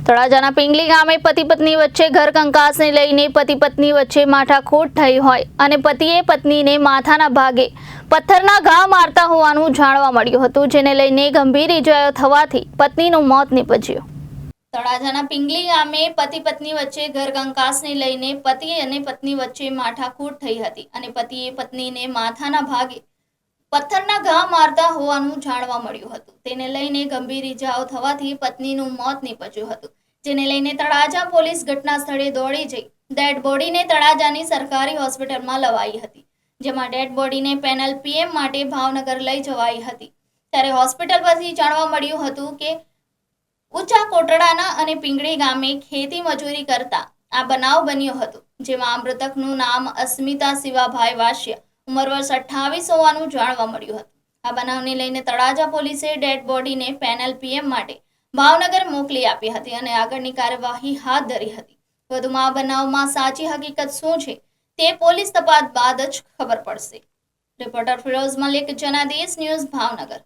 તળાજાના પિંગલી ગામે પતિ પત્ની વચ્ચે ઘર કંકાસને લઈને પતિ પત્ની વચ્ચે માથાકૂટ થઈ હોય અને પતિએ પત્નીને માથાના ભાગે પથ્થરના ઘા મારતા હોવાનું જાણવા મળ્યું હતું, જેને લઈને ગંભીર ઇજાઓ થવાથી પત્નીનું મોત નીપજ્યું. તળાજાના પિંગલી ગામે પતિ પત્ની વચ્ચે ઘર કંકાસને લઈને પતિ અને પત્ની વચ્ચે માથાકૂટ થઈ હતી અને પતિએ પત્નીને માથાના ભાગે પથ્થરના ઘા મારતા હોવાનું જાણવા મળ્યું હતું. તેને લઈને ગંભીર ઇજાઓ થવાથી પત્નીનું મોત નીપજ્યું હતું, જેને લઈને તળાજા પોલીસ ઘટના સ્થળે દોડી જઈ ડેડ બોડીને તળાજાની સરકારી હોસ્પિટલમાં લવાઈ હતી, જેમાં ડેડ બોડીને પેનલ પીએમ માટે ભાવનગર લઈ જવાઈ હતી. ત્યારે હોસ્પિટલ પરથી જાણવા મળ્યું હતું કે ઊંચા કોટડાના અને પિંગળી ગામે ખેતી મજૂરી કરતા આ બનાવ બન્યો હતો, જેમાં મૃતકનું નામ અસ્મિતા શિવાભાઈ વાસિયા, ઉંમર વર્ષ 28 હોવાનું જાણવા મળ્યું હતું. આ બનાવને લઈને તળાજા પોલીસે ડેડ બોડીને પેનલ પીએમ માટે ભાવનગર મોકલી આપી હતી અને આગળની કાર્યવાહી હાથ ધરી હતી. વધુમાં આ બનાવમાં સાચી હકીકત શું છે તે પોલીસ તપાસ બાદ જ ખબર પડશે. Reporter Firoz Malik, Janadesh news, Bhavnagar.